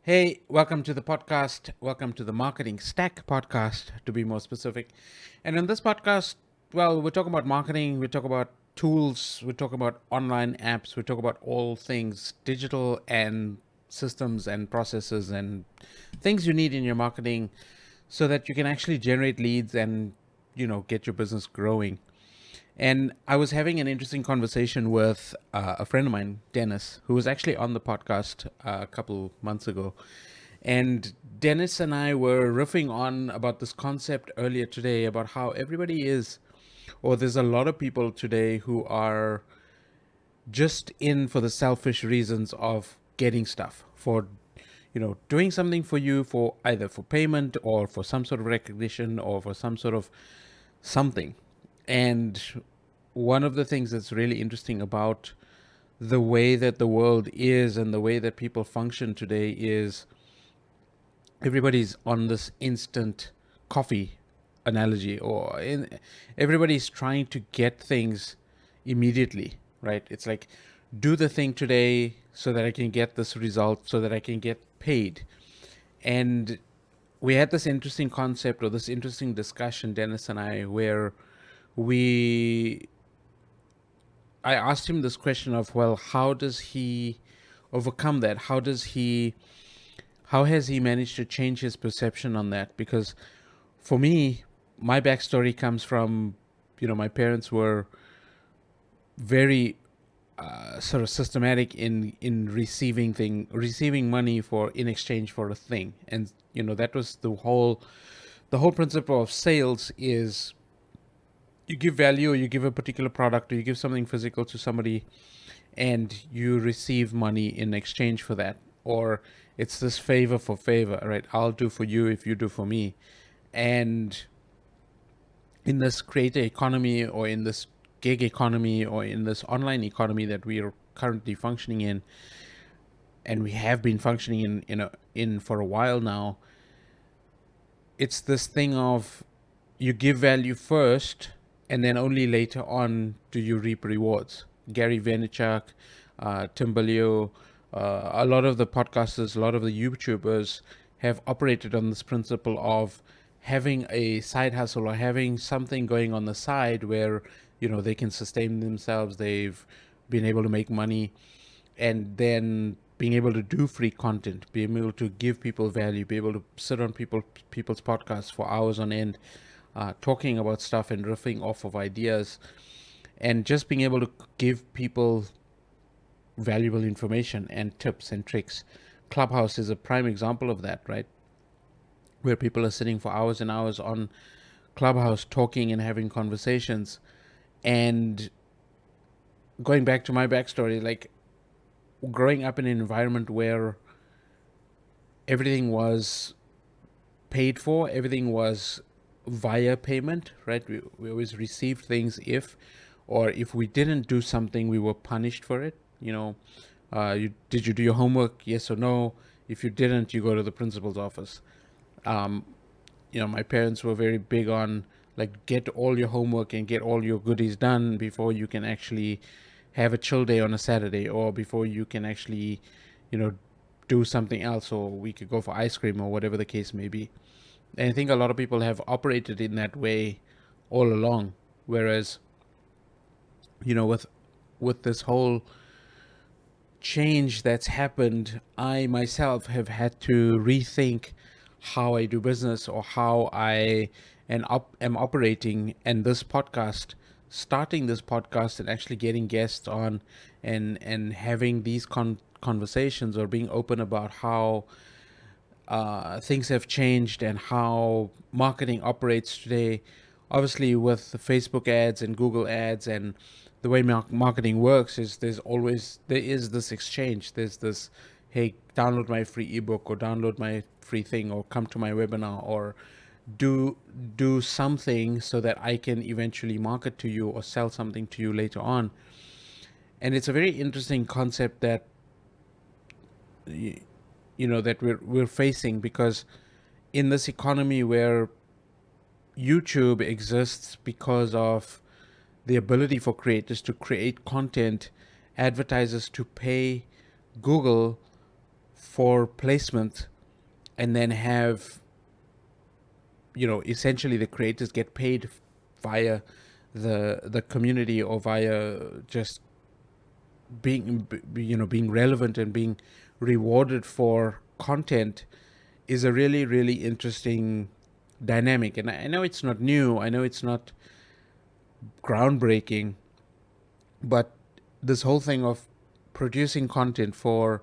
Hey, welcome to the podcast. Welcome to the Marketing Stack podcast, to be more specific. And in this podcast, well, we talk about marketing, we talk about tools, we talk about online apps, we talk about all things digital and systems and processes and things you need in your marketing so that you can actually generate leads and, get your business growing. And I was having an interesting conversation with a friend of mine, Dennis, who was actually on the podcast a couple months ago. And Dennis and I were riffing on about this concept earlier today about how everybody is, or there's a lot of people today who are just in for the selfish reasons of getting stuff, for doing something for you, for either for payment or for some sort of recognition or for some sort of something. And one of the things that's really interesting about the way that the world is and the way that people function today is everybody's on this instant coffee analogy, everybody's trying to get things immediately, right? It's like, do the thing today so that I can get this result, so that I can get paid. And we had this interesting concept, or this interesting discussion, Dennis and I, where we I asked him this question of, well, how does he overcome that? How has he managed to change his perception on that? Because for me, my backstory comes from, my parents were very sort of systematic in receiving money for in exchange for a thing. And that was the whole principle of sales is you give value, or you give a particular product, or you give something physical to somebody, and you receive money in exchange for that. Or it's this favor for favor, right? I'll do for you if you do for me. And in this creator economy, or in this gig economy, or in this online economy that we are currently functioning in, and we have been functioning in for a while now, it's this thing of you give value first, and then only later on do you reap rewards. Gary Vaynerchuk, Tim Ballio, a lot of the podcasters, a lot of the YouTubers have operated on this principle of having a side hustle, or having something going on the side where they can sustain themselves. They've been able to make money, and then being able to do free content, being able to give people value, be able to sit on people's podcasts for hours on end, talking about stuff and riffing off of ideas, and just being able to give people valuable information and tips and tricks. Clubhouse is a prime example of that, right? Where people are sitting for hours and hours on Clubhouse talking and having conversations. And going back to my backstory, like growing up in an environment where everything was paid for, everything was via payment, right? We always received things if we didn't do something, we were punished for it. Did you do your homework? Yes or no? If you didn't, you go to the principal's office. Um, my parents were very big on, like, get all your homework and get all your goodies done before you can actually have a chill day on a Saturday, or before you can actually, you know, do something else, or we could go for ice cream, or whatever the case may be. And I think a lot of people have operated in that way all along. Whereas, with this whole change that's happened, I myself have had to rethink how I do business, or how I am operating. And starting this podcast and actually getting guests on, and having these conversations, or being open about how things have changed and how marketing operates today. Obviously, with the Facebook ads and Google ads, and the way marketing works is there is this exchange. There's this, hey, download my free ebook, or download my free thing, or come to my webinar, or do something so that I can eventually market to you or sell something to you later on. And it's a very interesting concept that that we're facing, because in this economy where YouTube exists because of the ability for creators to create content, advertisers to pay Google for placement, and then have, essentially the creators get paid via the community, or via just being relevant and being rewarded for content, is a really, really interesting dynamic. And I know it's not new, I know it's not groundbreaking, but this whole thing of producing content for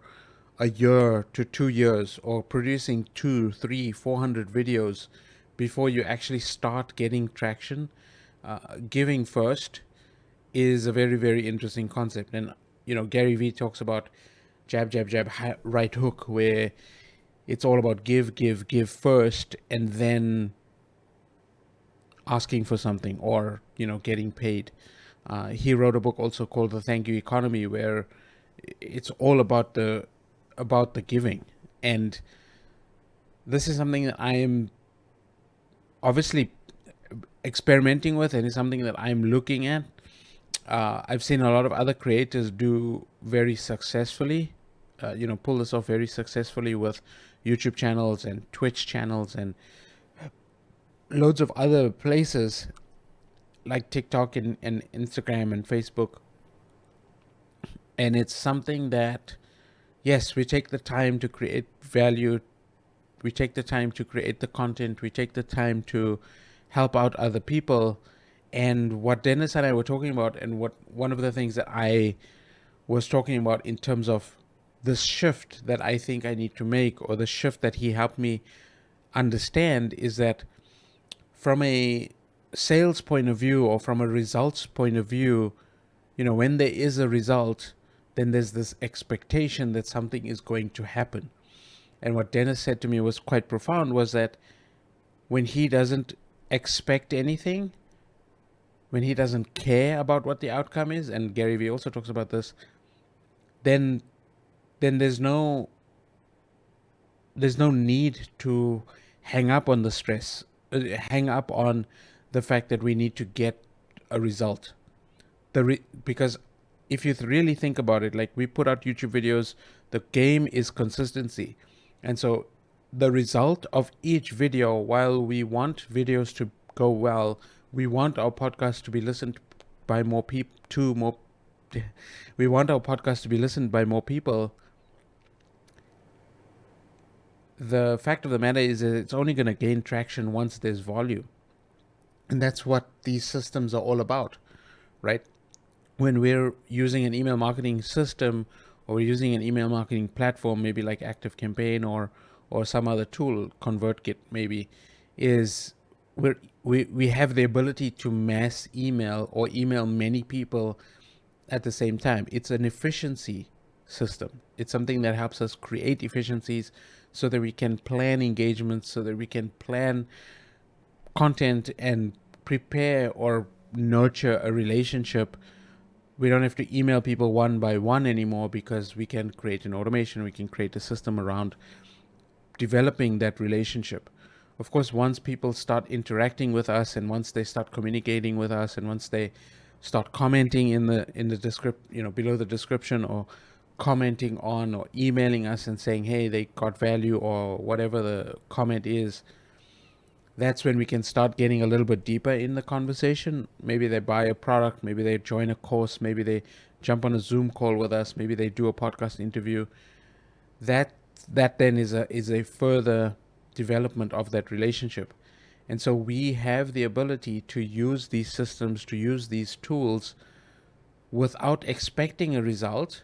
a year to 2 years, or producing 2, 3, 400 videos before you actually start getting traction, giving first, is a very, very interesting concept. And Gary Vee talks about jab, jab, jab, right hook, where it's all about give, give, give first, and then asking for something, or getting paid. He wrote a book also called The Thank You Economy, where it's all about the giving. And this is something that I am obviously experimenting with, and it's something that I'm looking at. I've seen a lot of other creators do very successfully, pull this off very successfully with YouTube channels and Twitch channels and loads of other places like TikTok and Instagram and Facebook. And it's something that, yes, we take the time to create value, we take the time to create the content, we take the time to help out other people. And what Dennis and I were talking about, and what one of the things that I was talking about in terms of this shift that I think I need to make, or the shift that he helped me understand, is that from a sales point of view, or from a results point of view, when there is a result, then there's this expectation that something is going to happen. And what Dennis said to me was quite profound, was that when he doesn't expect anything, when he doesn't care about what the outcome is, and Gary Vee also talks about this, then there's no need to hang up on the stress, hang up on the fact that we need to get a result. Because if you really think about it, like, we put out YouTube videos, the game is consistency. And so the result of each video, while we want videos to go well, we want our podcast to be listened by more people, we want our podcast to be listened by more people. The fact of the matter is that it's only going to gain traction once there's volume. And that's what these systems are all about, right? When we're using an email marketing system, or we're using an email marketing platform, maybe like ActiveCampaign or some other tool, ConvertKit maybe, is we have the ability to mass email, or email many people at the same time. It's an efficiency system. It's something that helps us create efficiencies so that we can plan engagements, so that we can plan content and prepare or nurture a relationship. We don't have to email people one by one anymore, because we can create an automation, we can create a system around developing that relationship. Of course, once people start interacting with us, and once they start communicating with us, and once they start commenting in the description, below the description, or commenting on, or emailing us and saying, hey, they got value, or whatever the comment is, that's when we can start getting a little bit deeper in the conversation. Maybe they buy a product, maybe they join a course, maybe they jump on a Zoom call with us, maybe they do a podcast interview. That then is a further development of that relationship. And so we have the ability to use these systems, to use these tools without expecting a result,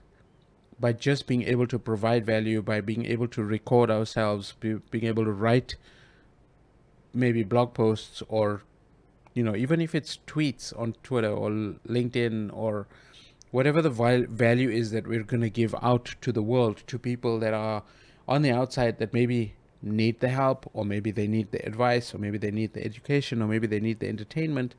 by just being able to provide value, by being able to record ourselves, being able to write maybe blog posts, or even if it's tweets on Twitter or LinkedIn, or whatever the value is that we're going to give out to the world, to people that are on the outside, that maybe need the help, or maybe they need the advice, or maybe they need the education, or maybe they need the entertainment.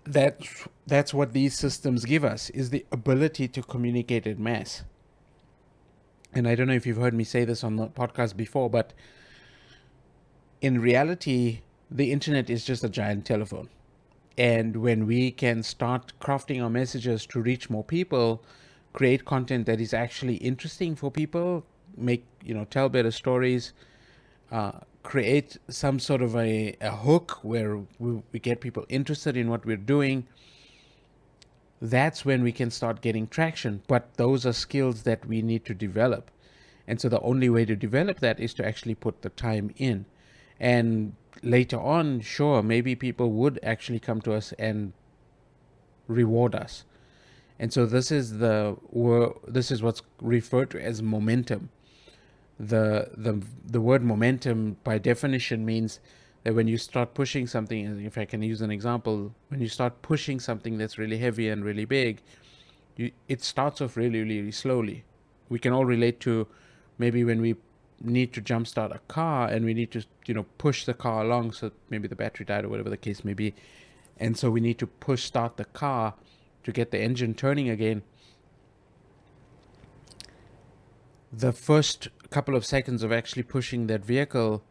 That's what these systems give us, is the ability to communicate en masse. And I don't know if you've heard me say this on the podcast before, but in reality, the internet is just a giant telephone. And when we can start crafting our messages to reach more people, create content that is actually interesting for people, tell better stories, create some sort of a hook where we get people interested in what we're doing, that's when we can start getting traction. But those are skills that we need to develop. And so the only way to develop that is to actually put the time in. And later on, sure, maybe people would actually come to us and reward us. And so this is what's referred to as momentum. The word momentum by definition means that when you start pushing something, if I can use an example, when you start pushing something that's really heavy and really big, it starts off really, really slowly. We can all relate to maybe when we need to jumpstart a car and we need to, push the car along. So maybe the battery died or whatever the case may be. And so we need to start the car to get the engine turning again. The first couple of seconds of actually pushing that vehicle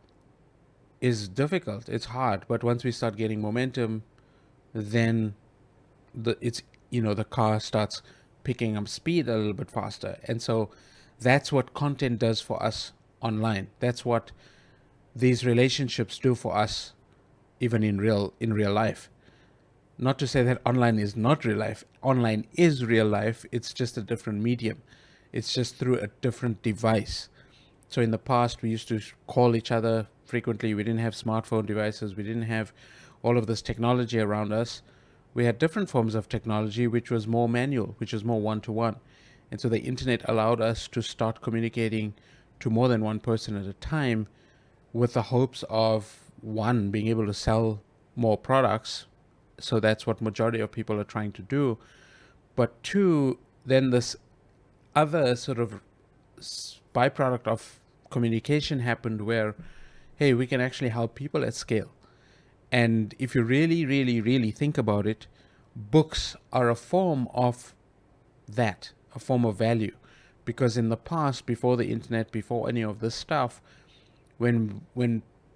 is difficult. It's hard. But once we start getting momentum, then the car starts picking up speed a little bit faster. And so that's what content does for us online. That's what these relationships do for us, even in real life. Not to say that online is not real life. Online is real life. It's just a different medium. It's just through a different device. So in the past, we used to call each other frequently. We didn't have smartphone devices. We didn't have all of this technology around us. We had different forms of technology, which was more manual, which was more one-to-one. And so the internet allowed us to start communicating to more than one person at a time, with the hopes of, one, being able to sell more products. So that's what majority of people are trying to do. But two, then this other sort of byproduct of communication happened where, hey, we can actually help people at scale. And if you really, really, really think about it, books are a form of that, a form of value. Because in the past, before the internet, before any of this stuff, when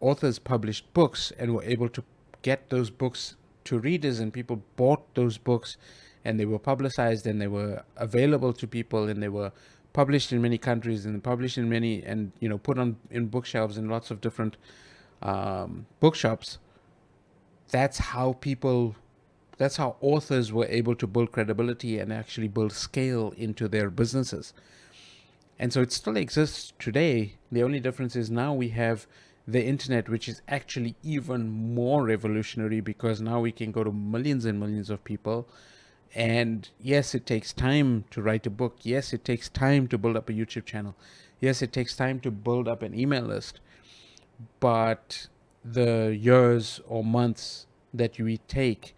authors published books and were able to get those books to readers, and people bought those books, and they were publicized, and they were available to people, and they were published in many countries, and published in many, and put on in bookshelves in lots of different bookshops. That's how authors were able to build credibility and actually build scale into their businesses. And so it still exists today. The only difference is now we have the internet, which is actually even more revolutionary, because now we can go to millions and millions of people. And yes, it takes time to write a book. Yes, it takes time to build up a YouTube channel. Yes, it takes time to build up an email list. But the years or months that we take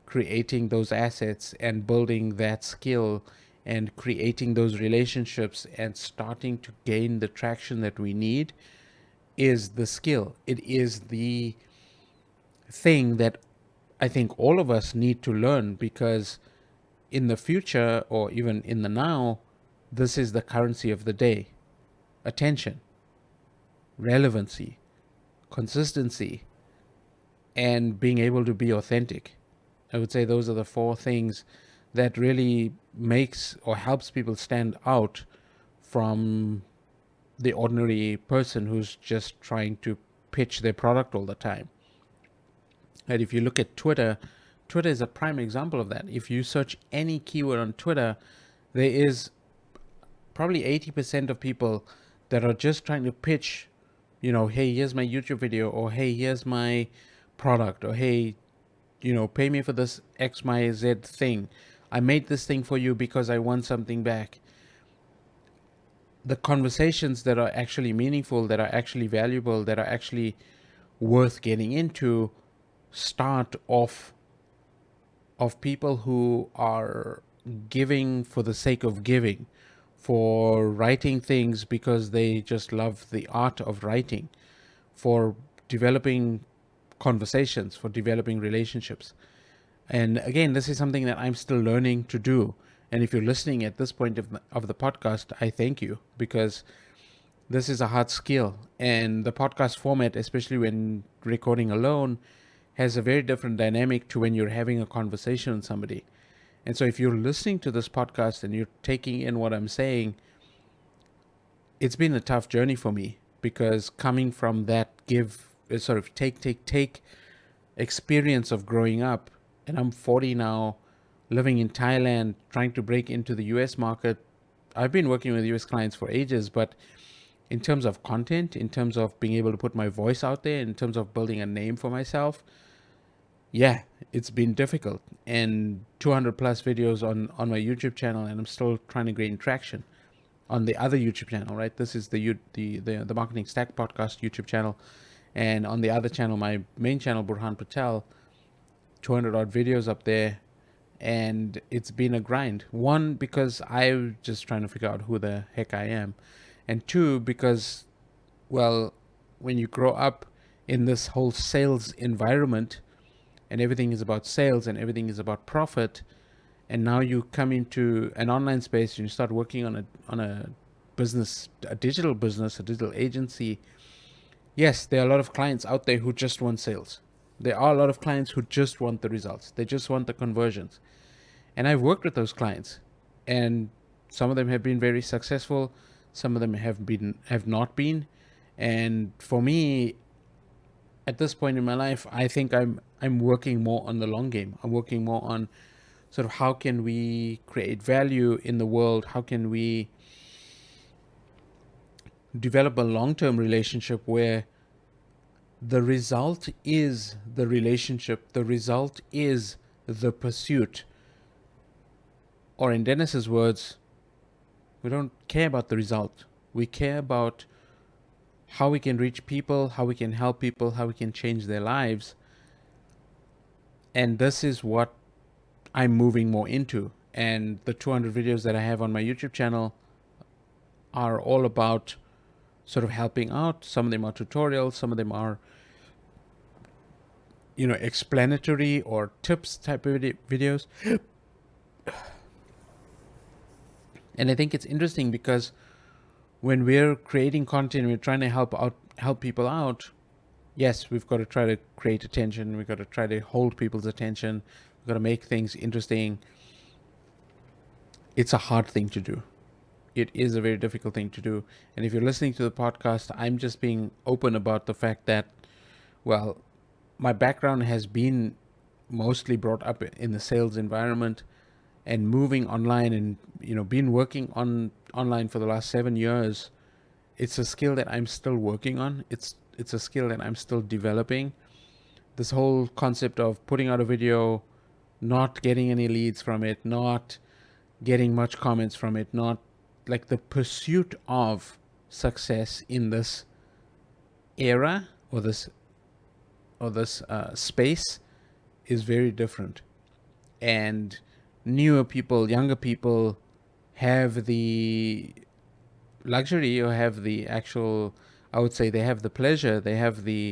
creating those assets and building that skill and creating those relationships and starting to gain the traction that we need is the skill. It is the thing that I think all of us need to learn, because in the future, or even in the now, this is the currency of the day. Attention, relevancy, consistency, and being able to be authentic. I would say those are the four things that really makes or helps people stand out from the ordinary person who's just trying to pitch their product all the time. And if you look at Twitter is a prime example of that. If you search any keyword on Twitter, there is probably 80% of people that are just trying to pitch, hey, here's my YouTube video, or hey, here's my product, or hey, pay me for this XYZ thing. I made this thing for you because I want something back. The conversations that are actually meaningful, that are actually valuable, that are actually worth getting into start off of people who are giving for the sake of giving, for writing things because they just love the art of writing, for developing conversations, for developing relationships. And again, this is something that I'm still learning to do. And if you're listening at this point of the podcast, I thank you, because this is a hard skill. And the podcast format, especially when recording alone, has a very different dynamic to when you're having a conversation with somebody. And so if you're listening to this podcast and you're taking in what I'm saying, it's been a tough journey for me, because coming from that sort of take experience of growing up, and I'm 40 now, living in Thailand, trying to break into the US market. I've been working with US clients for ages, but in terms of content, in terms of being able to put my voice out there, in terms of building a name for myself, yeah, it's been difficult. And 200 plus videos on my YouTube channel, and I'm still trying to gain traction on the other YouTube channel, right? This is the Marketing Stack podcast YouTube channel, and on the other channel, my main channel, Burhan Patel, 200 odd videos up there, and it's been a grind. One, because I'm just trying to figure out who the heck I am, and two, because, well, when you grow up in this whole sales environment, and everything is about sales and everything is about profit, and now you come into an online space and you start working on a business, a digital business, a digital agency. Yes, there are a lot of clients out there who just want sales. There are a lot of clients who just want the results. They just want the conversions. And I've worked with those clients, and some of them have been very successful, some of them have not been. And for me, at this point in my life, I think I'm working more on the long game. I'm working more on sort of how can we create value in the world? How can we develop a long-term relationship where the result is the relationship, the result is the pursuit? Or in Dennis's words, we don't care about the result. We care about how we can reach people, how we can help people, how we can change their lives. And this is what I'm moving more into. And the 200 videos that I have on my YouTube channel are all about sort of helping out. Some of them are tutorials, some of them are, explanatory or tips type of videos. And I think it's interesting because when we're creating content, we're trying to help people out. Yes, we've got to try to create attention. We've got to try to hold people's attention. We've got to make things interesting. It's a hard thing to do. It is a very difficult thing to do. And if you're listening to the podcast, I'm just being open about the fact that, well, my background has been mostly brought up in the sales environment, and moving online and, been working online for the last 7 years. It's a skill that I'm still working on. It's a skill that I'm still developing. This whole concept of putting out a video, not getting any leads from it, not getting much comments from it, not like the pursuit of success in this era or this space is very different. And newer people, younger people have the luxury, or have the actual, I would say they have the pleasure, they're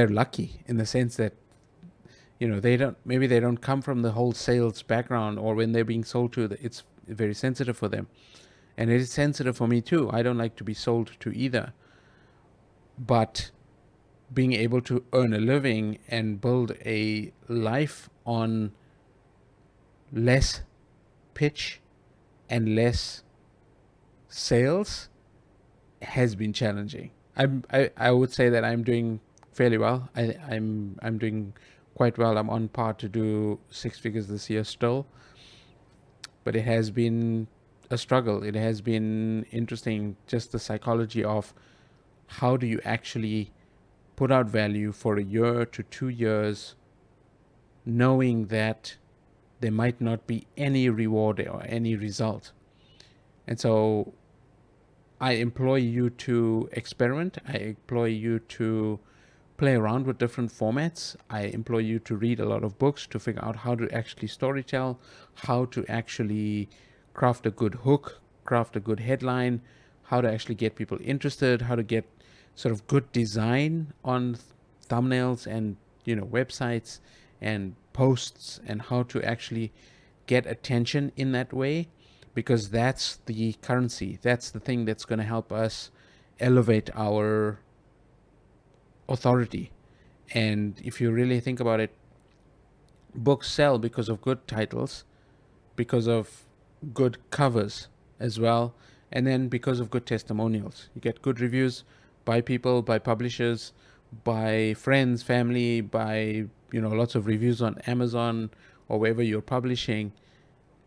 lucky in the sense that, they don't come from the whole sales background, or when they're being sold to, it's very sensitive for them. And it is sensitive for me too. I don't like to be sold to either. But being able to earn a living and build a life on less pitch and less sales has been challenging. I would say that I'm doing fairly well. I'm doing quite well. I'm on par to do 6 figures this year still, but it has been a struggle. It has been interesting, just the psychology of how do you actually put out value for a year to 2 years, knowing that there might not be any reward or any result. And so I implore you to experiment. I implore you to play around with different formats. I implore you to read a lot of books to figure out how to actually storytell, how to actually craft a good hook, craft a good headline, how to actually get people interested, how to get sort of good design on thumbnails and, websites and posts, and how to actually get attention in that way, because that's the currency. That's the thing that's going to help us elevate our authority. And if you really think about it, books sell because of good titles, because of good covers as well, and then because of good testimonials. You get good reviews by people, by publishers, by friends, family, by lots of reviews on Amazon or wherever you're publishing.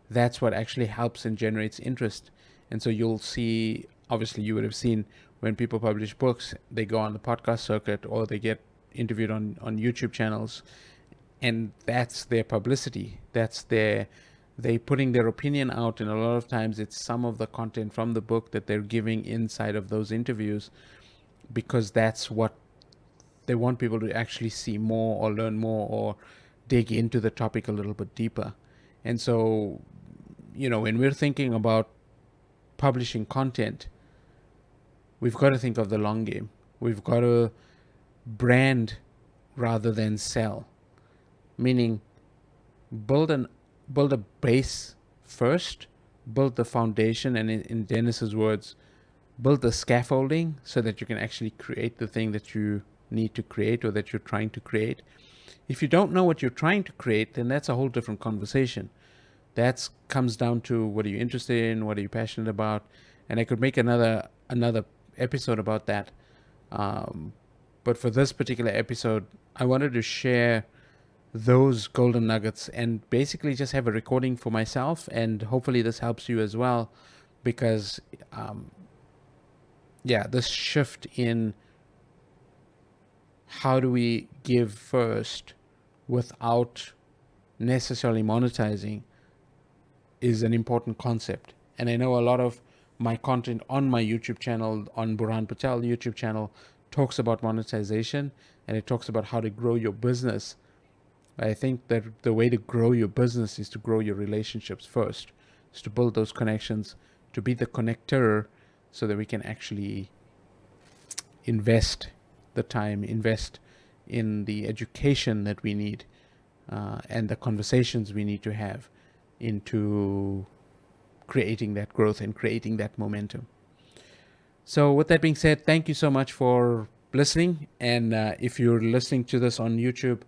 That's what actually helps and generates interest. And so you'll see, obviously you would have seen, when people publish books, they go on the podcast circuit or they get interviewed on YouTube channels, and that's their publicity. That's they putting their opinion out, and a lot of times it's some of the content from the book that they're giving inside of those interviews, because that's what they want people to actually see more or learn more or dig into the topic a little bit deeper. And so, when we're thinking about publishing content, we've got to think of the long game. We've got to brand rather than sell, meaning build a base first, build the foundation, and in Dennis's words, build the scaffolding so that you can actually create the thing that you need to create or that you're trying to create. If you don't know what you're trying to create, then that's a whole different conversation. That comes down to, what are you interested in, what are you passionate about, and I could make another episode about that. But for this particular episode, I wanted to share those golden nuggets and basically just have a recording for myself, and hopefully this helps you as well, because this shift in how do we give first without necessarily monetizing is an important concept. And I know a lot of my content on my YouTube channel, on Burhan Patel YouTube channel, talks about monetization, and it talks about how to grow your business. I think that the way to grow your business is to grow your relationships first, is to build those connections, to be the connector, so that we can actually invest the time, invest in the education that we need, and the conversations we need to have into creating that growth and creating that momentum. So with that being said, thank you so much for listening. And if you're listening to this on YouTube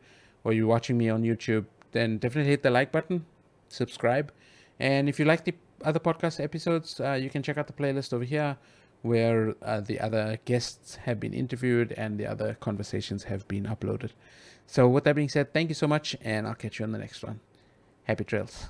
or you're watching me on YouTube, then definitely hit the like button, subscribe. And if you like the other podcast episodes, you can check out the playlist over here where the other guests have been interviewed and the other conversations have been uploaded. So with that being said, thank you so much, and I'll catch you on the next one. Happy trails.